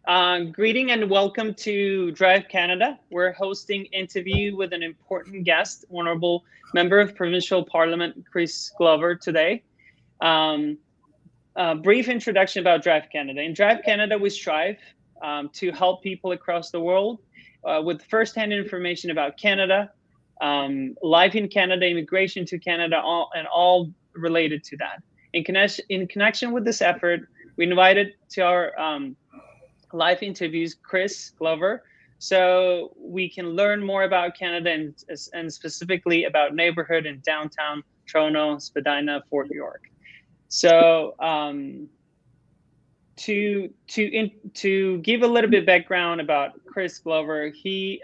Greeting and welcome to Drive Canada. We're hosting interview with an important guest, Honorable Member of Provincial Parliament Chris Glover today. Brief introduction about Drive Canada. In Drive Canada, we strive to help people across the world with first-hand information about Canada, life in Canada, immigration to Canada, all related to that. In connection with this effort, we invited to our live interviews Chris Glover, so we can learn more about Canada and specifically about neighborhood in downtown Toronto, Spadina, Fort York. So to give a little bit background about Chris Glover, he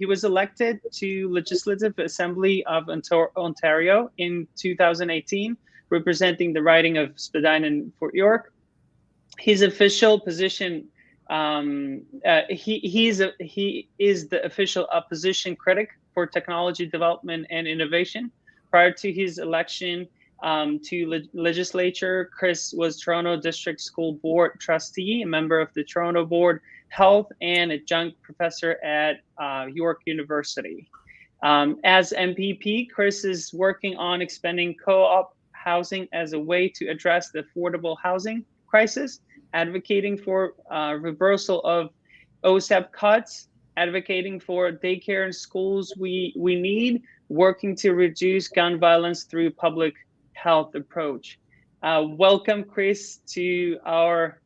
was elected to Legislative Assembly of Ontario in 2018, representing the riding of Spadina and Fort York. His official position, he is the official opposition critic for technology development and innovation. Prior to his election to legislature, Chris was Toronto District School Board trustee, a member of the Toronto Board Health, and adjunct professor at York University. As MPP, Chris is working on expanding co-op housing as a way to address the affordable housing crisis, advocating for reversal of OSAP cuts, advocating for daycare and schools we need, working to reduce gun violence through public health approach. Welcome, Chris, to our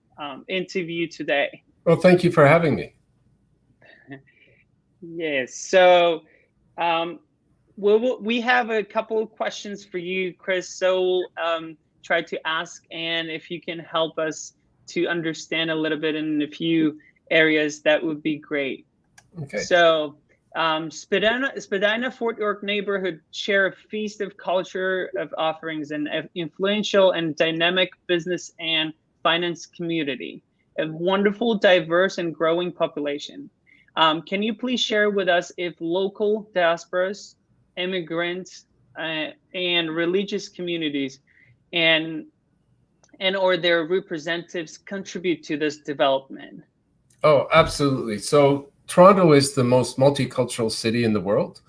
interview today. Well, thank you for having me. Yes, so we have a couple of questions for you, Chris, so we'll try to ask, and if you can help us to understand a little bit in a few areas, that would be great. Okay. So Spadina Fort York neighborhood share a feast of culture of offerings and influential and dynamic business and finance community, a wonderful, diverse, and growing population. Can you please share with us if local diasporas, immigrants, and religious communities and or their representatives contribute to this development? Oh, absolutely. So Toronto is the most multicultural city in the world.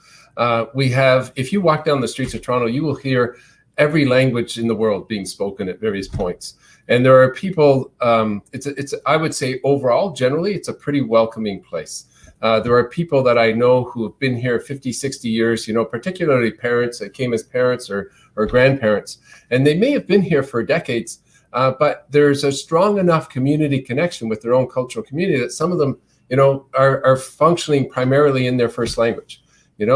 We have, if you walk down the streets of Toronto, you will hear every language in the world being spoken at various points. And there are people, I would say overall, generally, it's a pretty welcoming place. There are people that I know who have been here 50, 60 years, particularly parents that came as parents or grandparents, and they may have been here for decades, but there's a strong enough community connection with their own cultural community that some of them, are functioning primarily in their first language.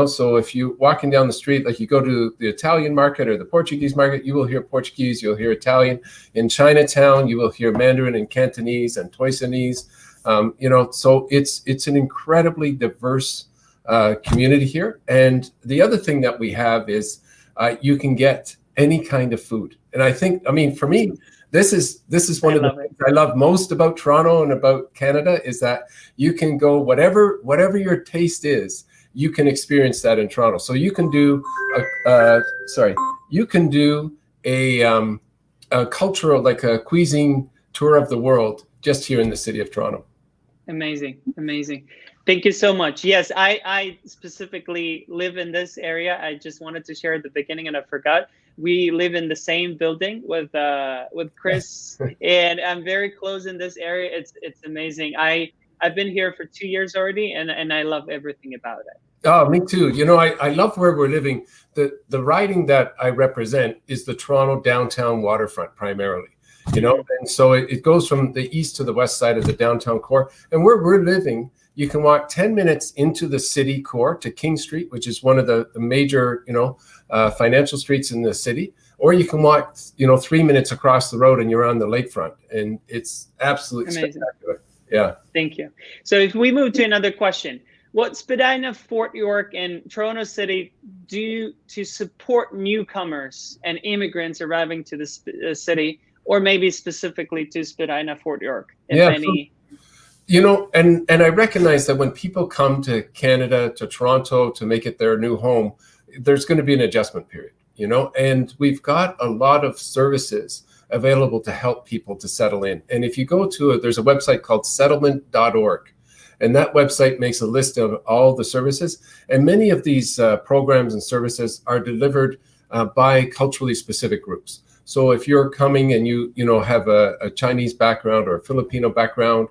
So if you're walking down the street, like you go to the Italian market or the Portuguese market, you will hear Portuguese, you'll hear Italian. In Chinatown, you will hear Mandarin and Cantonese and Toisanese. So it's an incredibly diverse community here. And the other thing that we have is you can get any kind of food. And for me, this is one of the things I love most about Toronto and about Canada is that you can go whatever your taste is, you can experience that in Toronto. So you can do a cultural, like a cuisine tour of the world just here in the city of Toronto. Amazing. Thank you so much. Yes, I specifically live in this area. I just wanted to share at the beginning and I forgot. We live in the same building with Chris, and I'm very close in this area. It's amazing. I've been here for 2 years already, and I love everything about it. Oh, me too. I love where we're living. The riding that I represent is the Toronto downtown waterfront primarily. And so it goes from the east to the west side of the downtown core. And where we're living, you can walk 10 minutes into the city core to King Street, which is one of the major, financial streets in the city. Or you can walk, 3 minutes across the road and you're on the lakefront. And it's absolutely amazing. Spectacular. Yeah. Thank you. So if we move to another question, what Spadina, Fort York, and Toronto City do to support newcomers and immigrants arriving to the city, or maybe specifically to Spadina, Fort York, if any? And I recognize that when people come to Canada, to Toronto, to make it their new home, there's going to be an adjustment period, and we've got a lot of services available to help people to settle in. And if you go to there's a website called settlement.org. And that website makes a list of all the services. And many of these programs and services are delivered by culturally specific groups. So if you're coming and you have a Chinese background or a Filipino background,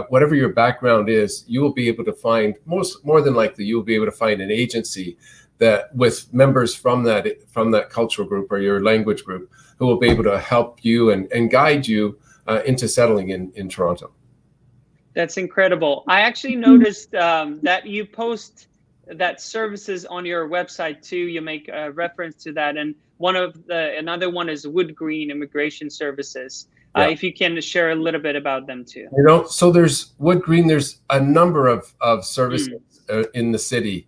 whatever your background is, you will be able to find, more than likely, you'll be able to find an agency that with members from that cultural group or your language group who will be able to help you and guide you into settling in Toronto. That's incredible. I actually noticed that you post that services on your website too. You make a reference to that, and another one is Wood Green Immigration Services. Yeah. If you can share a little bit about them too. So there's Wood Green. There's a number of services in the city.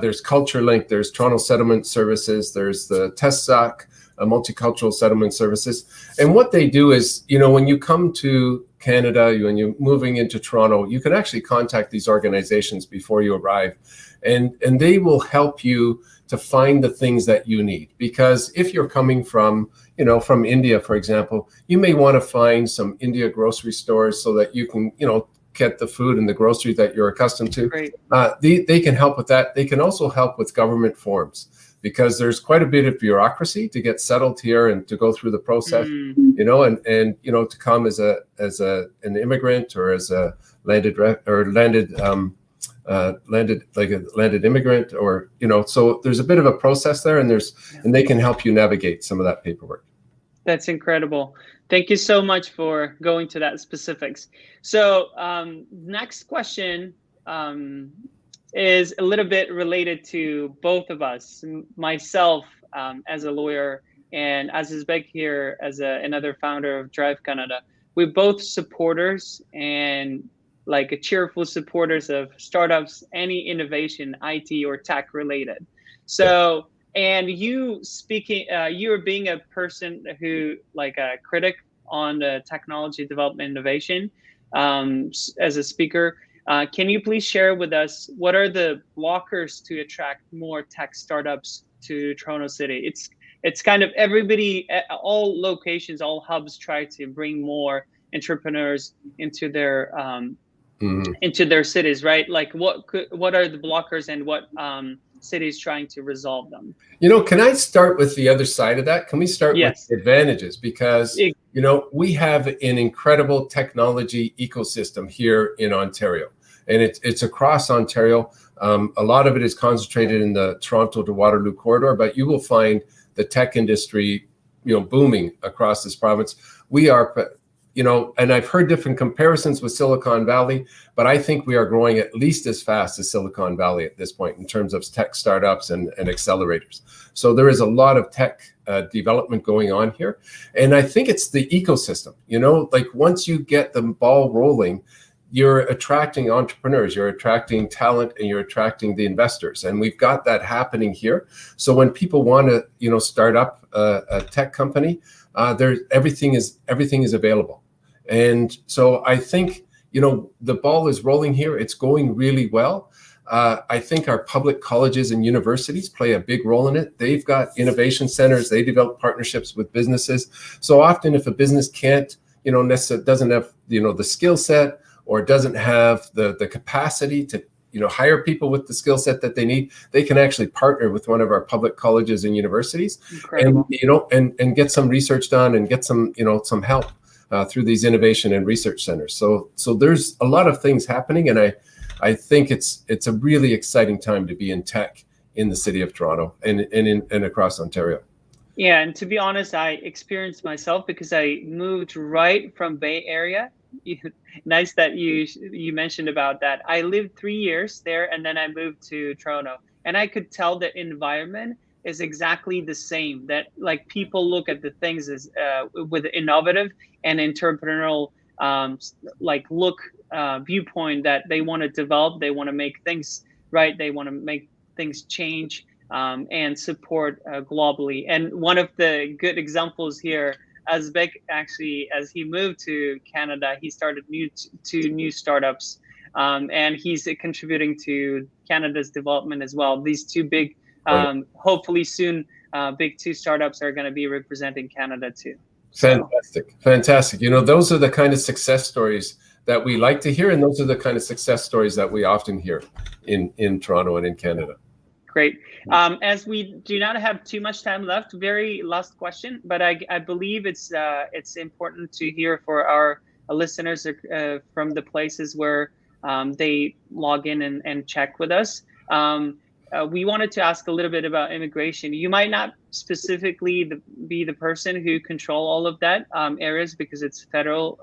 There's CultureLink. There's Toronto Settlement Services. There's the TESSAC, Multicultural Settlement Services. And what they do is, when you come to Canada, when you're moving into Toronto, you can actually contact these organizations before you arrive, and they will help you to find the things that you need. Because if you're coming from India, for example, you may want to find some India grocery stores so that you can, get the food and the groceries that you're accustomed to. They can help with that. They can also help with government forms, because there's quite a bit of bureaucracy to get settled here and to go through the process, and to come as an immigrant or as a landed immigrant, or so there's a bit of a process there, and they can help you navigate some of that paperwork. That's incredible. Thank you so much for going to that specifics. So next question is a little bit related to both of us, myself as a lawyer and Язык here as another founder of DriveCanada. We're both supporters and cheerful supporters of startups, any innovation, IT or tech related. So, and you you're being a person who a critic on the technology development innovation as a speaker. Can you please share with us what are the blockers to attract more tech startups to Toronto City? It's kind of everybody, all locations, all hubs try to bring more entrepreneurs into their cities, right? What are the blockers, and what cities trying to resolve them? Can I start with the other side of that? Can we start with the advantages? Because we have an incredible technology ecosystem here in Ontario, and it's across Ontario. A lot of it is concentrated in the Toronto to Waterloo corridor, but you will find the tech industry, booming across this province. We are, and I've heard different comparisons with Silicon Valley, but I think we are growing at least as fast as Silicon Valley at this point in terms of tech startups and accelerators. So there is a lot of tech development going on here. And I think it's the ecosystem, once you get the ball rolling, you're attracting entrepreneurs, you're attracting talent, and you're attracting the investors. And we've got that happening here. So when people want to, start up a tech company, everything is available. And so I think, the ball is rolling here. It's going really well. I think our public colleges and universities play a big role in it. They've got innovation centers. They develop partnerships with businesses. So often if a business can't, necessarily doesn't have, the skill set, or doesn't have the capacity to, hire people with the skill set that they need, they can actually partner with one of our public colleges and universities. Incredible. and get some research done and get some, some help through these innovation and research centers. So there's a lot of things happening, and I think it's a really exciting time to be in tech in the city of Toronto and across Ontario. Yeah, and to be honest, I experienced myself because I moved right from Bay Area. Nice that you mentioned about that. I lived 3 years there, and then I moved to Toronto, and I could tell the environment is exactly the same. That people look at the things as with innovative and entrepreneurial viewpoint, that they want to develop, they want to make things right, they want to make things change and support globally. And one of the good examples here, Язык, actually, as he moved to Canada, he started two new startups, and he's contributing to Canada's development as well. These two big, hopefully soon, big two startups are going to be representing Canada too. Fantastic. You know, those are the kind of success stories that we like to hear, and those are the kind of success stories that we often hear in Toronto and in Canada. Great. As we do not have too much time left, very last question, but I believe it's important to hear for our listeners from the places where they log in and check with us. We wanted to ask a little bit about immigration. You might not specifically be the person who control all of that areas because it's federal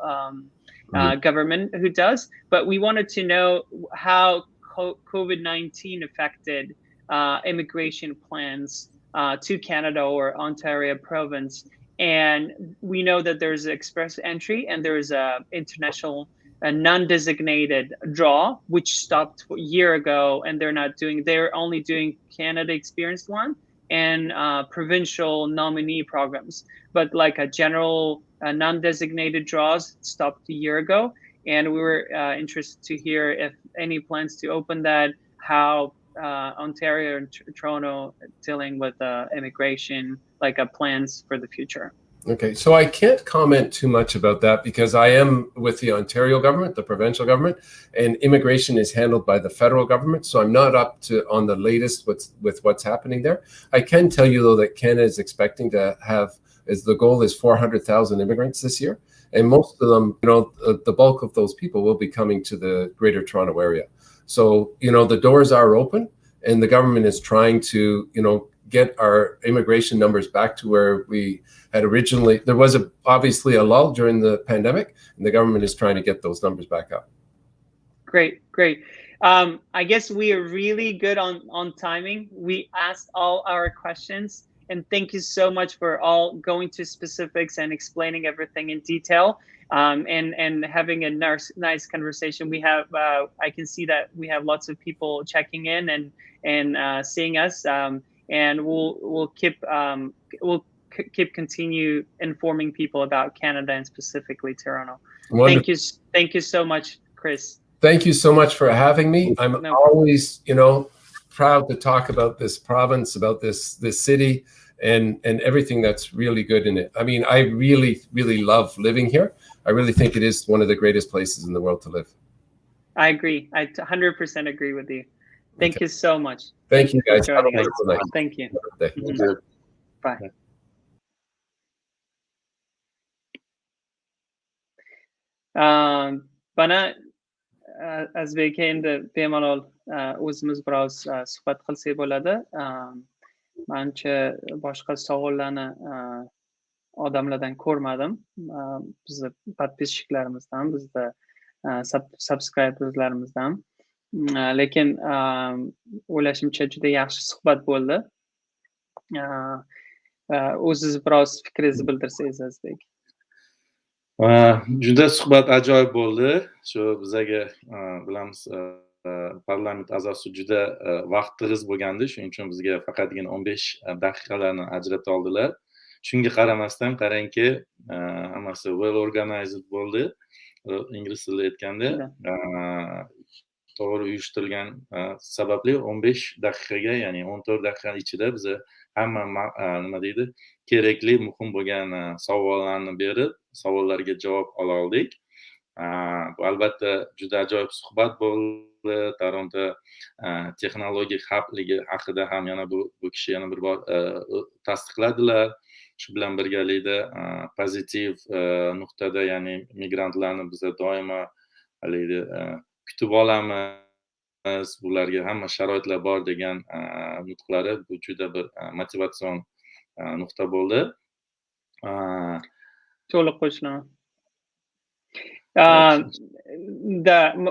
government who does, but we wanted to know how COVID-19 affected immigration plans to Canada or Ontario province. And we know that there's express entry and there's a international non-designated draw, which stopped a year ago, and they're only doing Canada Experienced one and provincial nominee programs. But like a general non-designated draws stopped a year ago, and we were interested to hear if any plans to open that, how Ontario and Toronto dealing with immigration, like plans for the future. Okay, so I can't comment too much about that because I am with the Ontario government, the provincial government, and immigration is handled by the federal government. So I'm not up to on the latest with what's happening there. I can tell you though that Canada is expecting to have, as the goal is 400,000 immigrants this year, and most of them, you know, the bulk of those people will be coming to the Greater Toronto area. So, you know, the doors are open, and the government is trying to, you know, get our immigration numbers back to where we had originally. There was obviously a lull during the pandemic, and the government is trying to get those numbers back up. Great. I guess we are really good on timing. We asked all our questions, and thank you so much for all going to specifics and explaining everything in detail, and having a nice conversation. We have I can see that we have lots of people checking in and seeing us, and we'll continue informing people about Canada and specifically Toronto. Wonderful. Thank you so much, Chris. Thank you so much for having me. I'm always, you know, proud to talk about this province, about this city, and everything that's really good in it. I mean, I really, really love living here. I really think it is one of the greatest places in the world to live. I agree. I 100% agree with you. Thank you so much. Thank you guys. Have a wonderful night. Thank you. Bye. Bana azbek endi bemalol o'zimiz biroz suhbat qilsak bo'ladi. Manimcha boshqa savollarni odamlardan ko'rmadim. Bizni podpischiklarimizdan, bizni subscriberlarimizdan. Lekin o'ylashimcha juda yaxshi suhbat bo'ldi. O'zingiz biroz fikringizni bildirsangiz, Azbek. Juda suhbat ajoyib bo'ldi. Shu bizaga bilamiz parlament a'zosi juda vaqt tig'iz bo'lgandi, shuning uchun bizga faqatgina 15 daqiqalarni ajrata oldilar. Shunga qaramasdan qarangki, hammasi well organized bo'ldi. Ingliz tilida aytganda, to'g'ri uyushtirilgan sababli 15 daqiqaga, ya'ni 14 daqiqa ichida biz hamma nima deydi, kerakli, muhim bo'lgan savollarni berib, savollarga javob ola oldik. Bu albatta juda ajoyib suhbat bo'ldi. Toronto texnologik xabligi haqida ham yana bu kishi yana bir bor tasdiqladilar. Shu bilan birgalikda pozitiv nuqtada, ya'ni migrantlarni biz doimo kutib olamiz, bularga hamma sharoitlar bor degan nutqlari bu juda bir motivatsion nuqta bo'ldi. To'liq qo'shilaman.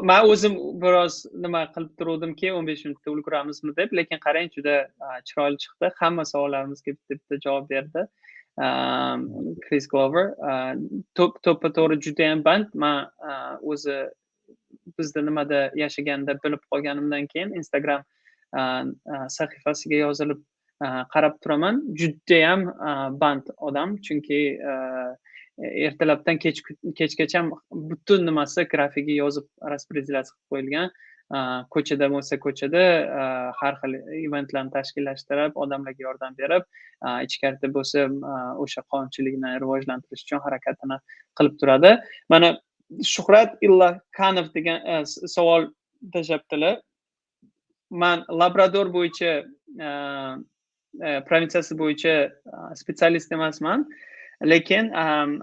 Men o'zim biroz nima qilib turuvdimki 15 minutda ulguramizmi deb, lekin qarang, juda chiroyli chiqdi. Hamma savollarimizga bitta javob berdi. Chris Glover to'ppa-to'g'ri juda ham band. Men o'zi bizda nimada yashaganda bilib qolganimdan keyin Instagram sahifasiga yozilib qarab turaman. Juda ham band odam, chunki ertalabdan kechgacha butun nimasi grafigi yozib raspredilyatsiya qilib qo'yilgan. ko'chada bo'lsa ko'chada har xil eventlarni tashkillashtirib, odamlarga yordam berib, ichkarida bo'lsa o'sha qonunchilikni rivojlantirish uchun harakatini qilib turadi. Mana Shuhrat Illakanov degan savol tashlabdilar. Men Labrador bo'yicha provinsiyasi bo'yicha spetsialist emasman, lekin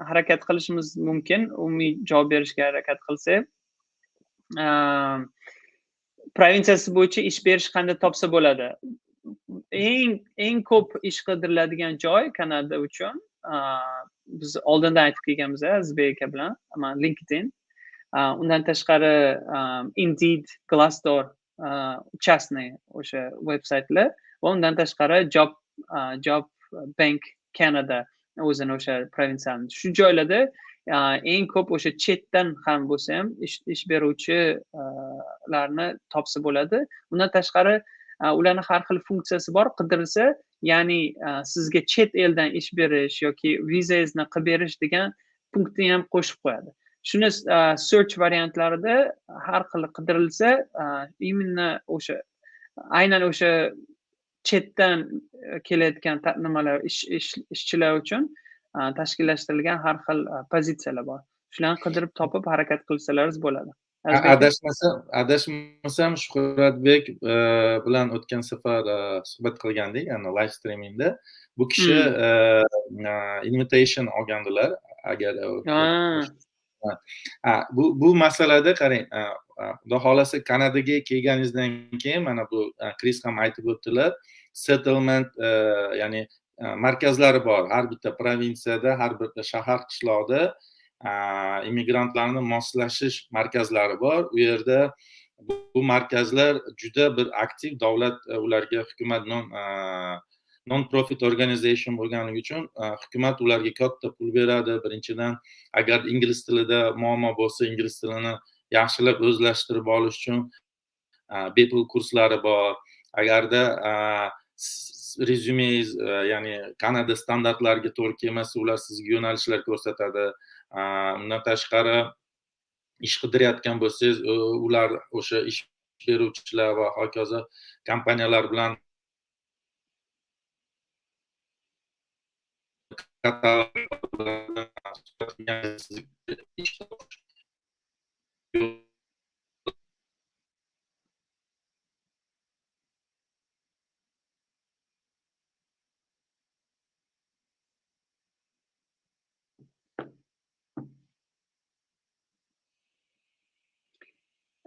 harakat qilishimiz mumkin. Umumiy javob berishga harakat qilsak, provinsiyasi bo'yicha ish berish qanday topsa bo'ladi? Eng ko'p ish qidiriladigan joy Kanada uchun biz oldindan aytib kelganmiz Azbek aka bilan, LinkedIn, undan tashqari Indeed, Glassdoor, частный o'sha veb-saytlar va undan tashqari Job Bank Canada o'zini o'sha provinsiyani. Shu joylarda eng ko'p o'sha chetdan ham bo'lsa ham ish beruvchilarni topsa bo'ladi. Undan tashqari ularning har xil funksiyasi bor. Qidirilsa, ya'ni sizga chet eldan ish berish yoki vizangizni qilib berish degan punktni ham qo'shib qo'yadi. Shuni search variantlarida har xil qidirilsa, именно o'sha aynan o'sha chetdan kelayotgan nimalar ishchilar uchun tashkillashtirilgan har xil pozitsiyalar bor. Shularni qidirib topib harakat qilsalaringiz bo'ladi. Adashmasam Shuhratbek bilan o'tgan safar suhbat qilgandik, ya'ni live streamingda. Bu kishi invitation olgandilar. Agar bu masalada qarang, xudo xolasa Kanadaga kelganingizdan keyin mana bu Chris ham aytib o'tdilar, settlement ya'ni markazlari bor. Har bitta provinsiyada, har bitta shahar qishloqda immigrantlarni moslashish markazlari bor. U yerda bu markazlar juda bir aktiv, davlat ularga hukumat non-profit organization bo'lganligi uchun hukumat ularga katta pul beradi. Birinchidan, agar ingliz tilida muammo bo'lsa, ingliz tilini yaxshilab o'zlashtirib olish uchun bepul kurslari bor. Agarda rezyumengiz, ya'ni Kanada standartlariga to'g'ri kelmasa, ular sizga yo'nalishlar ko'rsatadi. Undan tashqari, ish qidirayotgan bo'lsangiz, ular o'sha ish beruvchilar va hokazo kompaniyalar bilan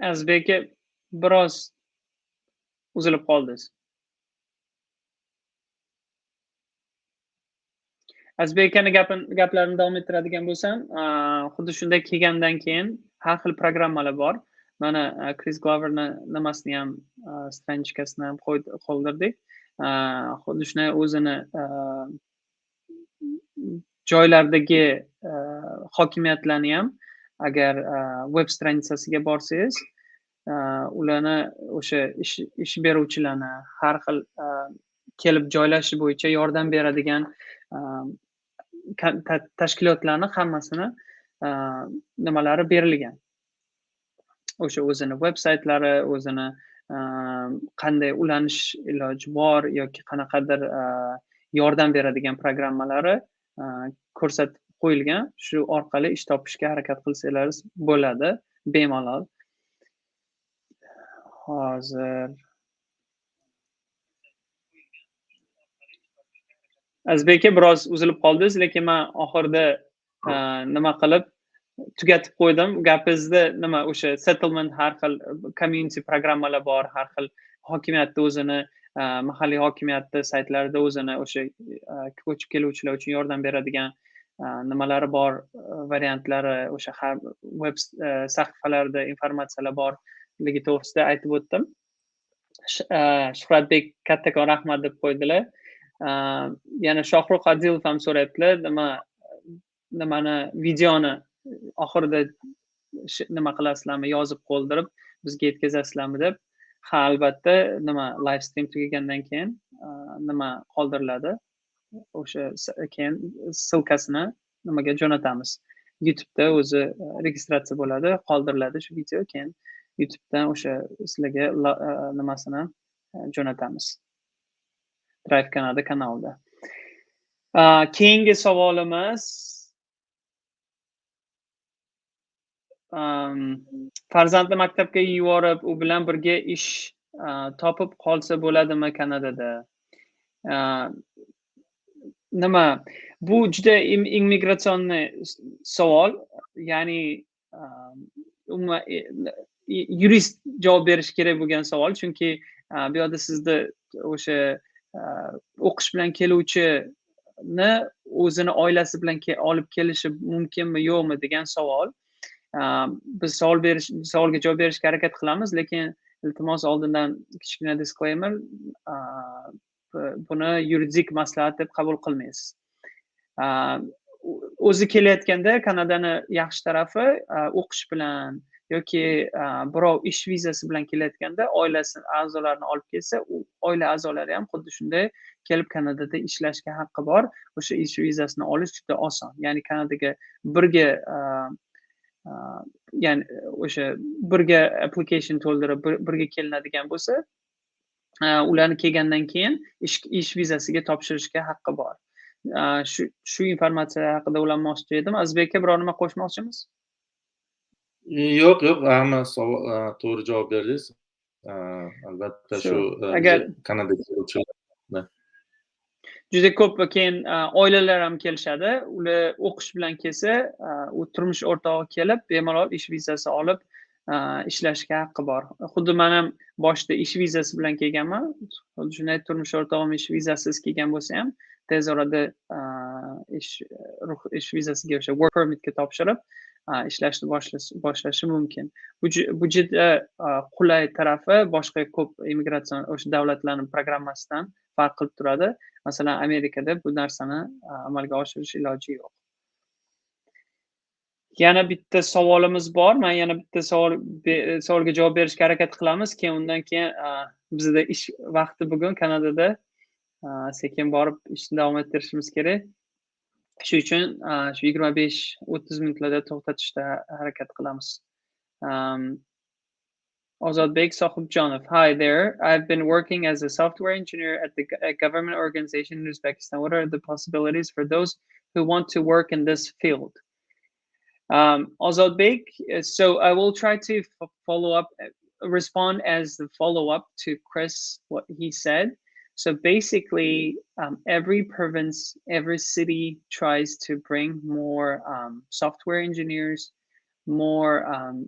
Azbek aka biroz uzilib qoldingiz. Azbek akani gaplarini davom ettiradigan bo'lsam, xuddi shunday kelgandan keyin har xil programmalar bor. Mana Chris Gloverni nimasini ham stranchkasini ham qoldirdik. Xuddi shunday o'zini joylardagi hokimiyatlarni ham agar web stranitsasiga borsangiz, ularni o'sha ish beruvchilarni har xil kelib joylashi bo'yicha yordam beradigan tashkilotlarni hammasini nimalari berilgan. O'sha o'zini veb-saytlari, o'zini qanday ulanish iloji bor yoki qanaqadir yordam beradigan programmalari ko'rsatib qo'yilgan. Shu orqali ish topishga harakat qilsalaringiz bo'ladi, bemalol. Hozir Azbek aka biroz uzilib qoldingiz, lekin men oxirida nima qilib tugatib qo'ydim. Gapingizda nima o'sha settlement, har xil community programmalar bor, har xil hokimiyatda o'zini mahalliy hokimiyatda saytlarida o'zini o'sha ko'chib keluvchilar uchun yordam beradigan nimalari bor, variantlari, o'sha web sahifalarida informatsiyalar borligi to'g'risida aytib o'tdim. Shuhratbek kattakon rahmat deb qo'ydilar. Yana Shohruh Adilov ham so'rayaptilar, nimani videoni oxirida nima qilasizlarmi, yozib qoldirib bizga yetkazasizlarmi deb. Ha, albatta, live stream tugagandan keyin nima qoldiriladi, o'sha keyin ssilkasini nimaga jo'natamiz. YouTube'da o'zi registratsiya bo'ladi, qoldiriladi shu video, keyin YouTube'dan o'sha sizlarga nimasini jo'natamiz. DriveCanada kanalida. Keyingi savolimiz farzandni maktabga yuborib, u bilan birga ish topib qolsa bo'ladimi Kanadada? Nima? Bu juda immigratsion savol, ya'ni yurist javob berish kerak bo'lgan savol, chunki bu yerda sizni o'sha o'qish bilan keluvchini o'zini oilasi bilan olib kelishi mumkinmi yo'qmi degan savol. Biz savolga javob berishga harakat qilamiz, lekin iltimos oldindan kichkina disclaimer, buni yuridik maslahat deb qabul qilmaysiz. O'zi kelayotganda Kanadani yaxshi tarafi o'qish bilan yoki birov ish vizasi bilan kelayotganda oilasi a'zolarini olib kelsa, oila a'zolari ham xuddi shunday kelib Kanadada ishlashga haqqi bor. O'sha ish vizasini olish juda oson. Ya'ni Kanadaga birga ya'ni o'sha birga application to'ldirib birga kelinadigan bo'lsa, ularni kelgandan keyin ish vizasiga topshirishga haqqi bor. Shu informatsiya haqida o'ylamoqchi edim. Azbekka biror nima qo'shmoqchimiz? Yo'q, hamma savol to'g'ri javob berdingiz. Albatta shu Kanadaga keluvchilar juda ko'p keyin oilalar ham kelishadi. Ular o'qish bilan kelsa, u turmush o'rtog'i kelib, bemalol ish vizasi olib ishlashga haqqi bor. Xuddi men ham boshida ish vizasi bilan kelganman. Xuddi shunday turmush o'rtog'im ish vizasiz kelgan bo'lsa ham, tez orada ish vizasiga o'sha work permitga topshirib ishlashni boshlashi mumkin. Bu juda qulay tarafi boshqa ko'p immigratsion o'sha davlatlarning programmasidan farq qilib turadi. Masalan, Amerikada bu narsani amalga oshirish iloji yo'q. Yana bitta savolimiz bor. Men yana bitta savolga javob berishga harakat qilamiz. Keyin undan keyin bizda ish vaqti bugun Kanadada sekin borib ishni davom ettirishimiz kerak. Shu uchun shu 25-30 minutlarda to'xtatishga harakat qilamiz. Ozodbek Sohibjonov. Hi there. I've been working as a software engineer at a government organization in Uzbekistan. What are the possibilities for those who want to work in this field? Ozodbek, so I will try to respond as the follow-up to Chris, what he said. So basically, every province, every city tries to bring more software engineers, more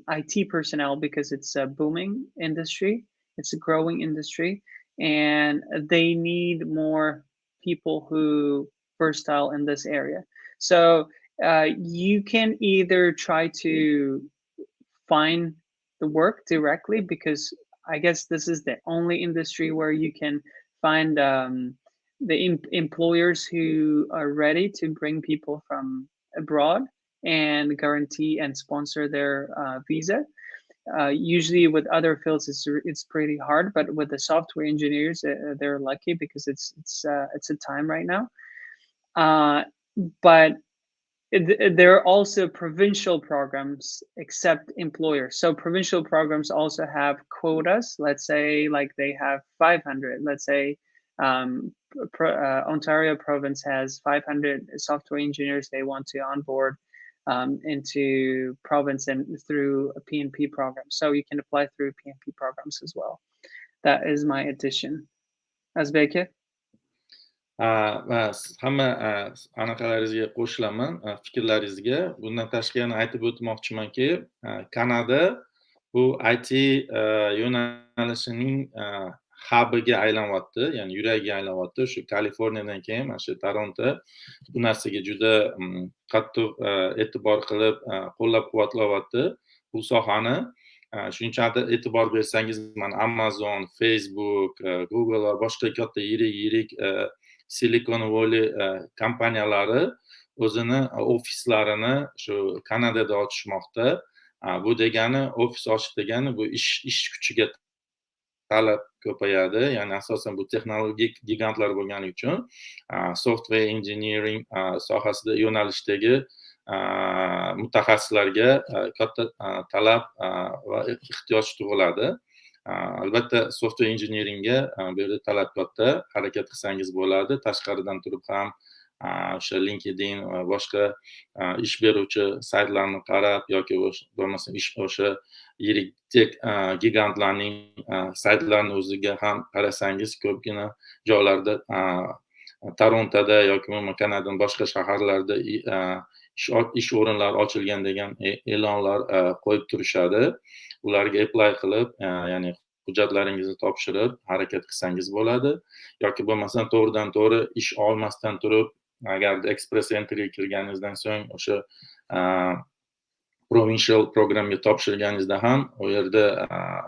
IT personnel, because it's a booming industry, it's a growing industry, and they need more people who versatile in this area. So you can either try to find the work directly, because I guess this is the only industry where you can find the employers who are ready to bring people from abroad and guarantee and sponsor their visa. Usually with other fields it's pretty hard, but with the software engineers they're lucky because it's a time right now. But there are also provincial programs except employers. So provincial programs also have quotas. Let's say like they have 500. Let's say Ontario province has 500 software engineers they want to onboard into province and through a PNP program. So you can apply through PNP programs as well. That is my addition. Azbeke? Hamma anaqalaringizga qo'shilaman, fikrlaringizga. Bundan tashqari yana aytib o'tmoqchimanki, Kanada bu IT yo'nalishining hubiga aylanyapti, ya'ni yuragiga aylanyapti. Shu Kaliforniyadan keyin mana shu Toronto bu narsaga juda qattiq e'tibor qilib qo'llab-quvvatlayapti bu sohani. Shunchalik e'tibor bersangiz, mana Amazon, Facebook, Google va boshqa katta yirik Silicon Valley kompaniyalari o'zini ofislarini shu Kanadada ochishmoqda. Bu degani ofis ochish degani bu ish kuchiga talab ko'payadi. Ya'ni asosan bu texnologik gigantlar bo'lgani uchun software engineering sohasida yo'nalishdagi mutaxassislarga katta talab va ehtiyoj tug'iladi. Albatta software engineeringga bu yerda talab katta, harakat qilsangiz bo'ladi. Tashqaridan turib ham o'sha LinkedIn va boshqa ish beruvchi saytlarni qarab yoki bo'lmasa o'sha yirik tek gigantlarning saytlarini o'ziga ham qarasangiz, ko'pgina joylarda Torontoda yoki Kanadaning boshqa shaharlarida ish o'rinlari ochilgan degan e'lonlar qo'yib turishadi. Ularga apply qilib, ya'ni hujjatlaringizni topshirib harakat qilsangiz bo'ladi. Yoki bo'lmasam to'g'ridan to'g'ri ish olmasdan turib, agar express entryga kirganingizdan so'ng o'sha Provincial programga topshirganingizda ham u yerda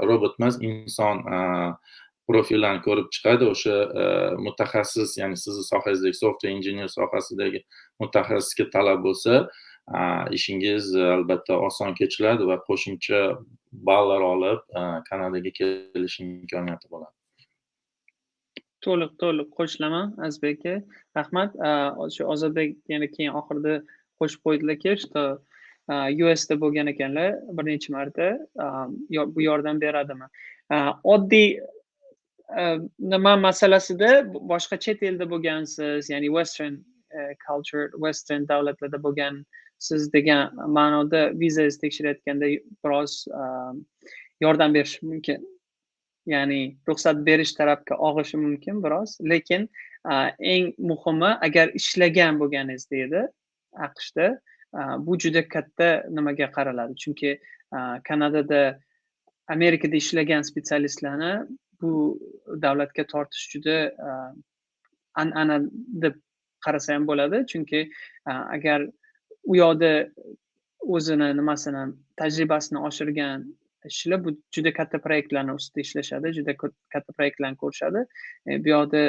robot emas, inson profillarni ko'rib chiqadi. O'sha mutaxassis, ya'ni sizni sohangizdagi software engineer sohasidagi mutaxassisga talab bo'lsa, ishingiz albatta oson kechiladi va qo'shimcha ballar olib Kanadaga kelish imkoniyati bo'ladi. To'liq qo'shilaman Azizbek aka. Rahmat. Shu Ozodbek yana keyin oxirida qo'shib qo'ydilar-ki, USda bo'lgan ekanlar bir necha marta. Bu yordam beradimi? Oddiy nima masalasida boshqa chet elda bo'lgansiz, ya'ni western culture, western davlatlarda bo'lgansiz degan ma'noda vizangizni tekshirayotganda biroz yordam berish mumkin. Ya'ni ruxsat berish tarafga og'ishi mumkin biroz, lekin eng muhimi agar ishlagan bo'lganingizda edi AQShda, bu juda katta nimaga qaraladi. Chunki Kanadada, Amerikada ishlagan spetsialistlarni bu davlatga tortish juda an'ana deb qarasa ham bo'ladi. Chunki agar u yoqda o'zini nimasini, tajribasini oshirgan ishchilar bu juda katta proyektlarni ustida ishlashadi, juda katta proyektlarni ko'rishadi. Bu yoqda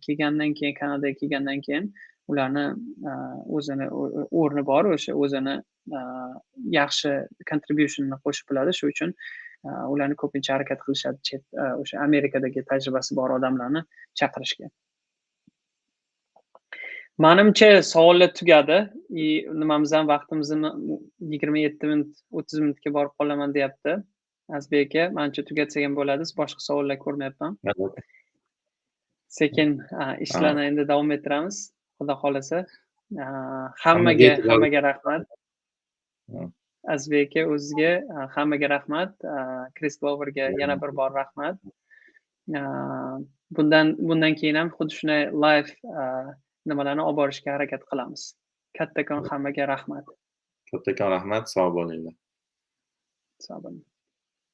kelgandan keyin, Kanadaga kelgandan keyin ularni o'zini o'rni bor, o'sha o'zini yaxshi contribution'ni qo'shib biladi. Shu uchun ularni ko'pincha harakat qilishadi o'sha Amerikadagi tajribasi bor odamlarni chaqirishga. Menimcha savollar tugadi. Nimamiz ham vaqtimizni 27 minut, 30 minutga borib qolaman deyapti. Azizbek aka, menimcha tugatsak ham bo'ladi. Boshqa savollar ko'rmayapman. Sekin ishlarni endi davom ettiramiz, xudo xolasa. Hammaga rahmat. Azizbek aka, o'zizga hammaga rahmat. Chris Gloverga yana bir bor rahmat. Bundan keyin ham xuddi shunday live nimalarni olib borishga harakat qilamiz. Kattakon hammaga rahmat. Kattakon rahmat, sog' bo'linglar. Sog' bo'ling.